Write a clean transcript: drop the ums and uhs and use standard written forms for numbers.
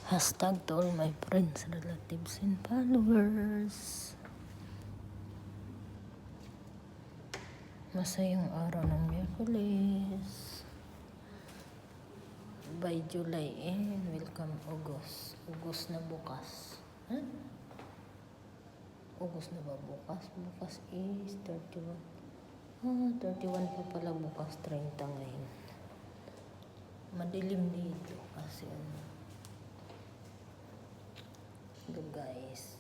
Hashtag to all my friends, relatives, and followers. Masayang araw ng Miyerkules. By July and welcome August. August na bukas. Huh? August na ba bukas? Bukas is 31. 31 pa pala bukas, 30 ngayon. Madilim dito kasi guys.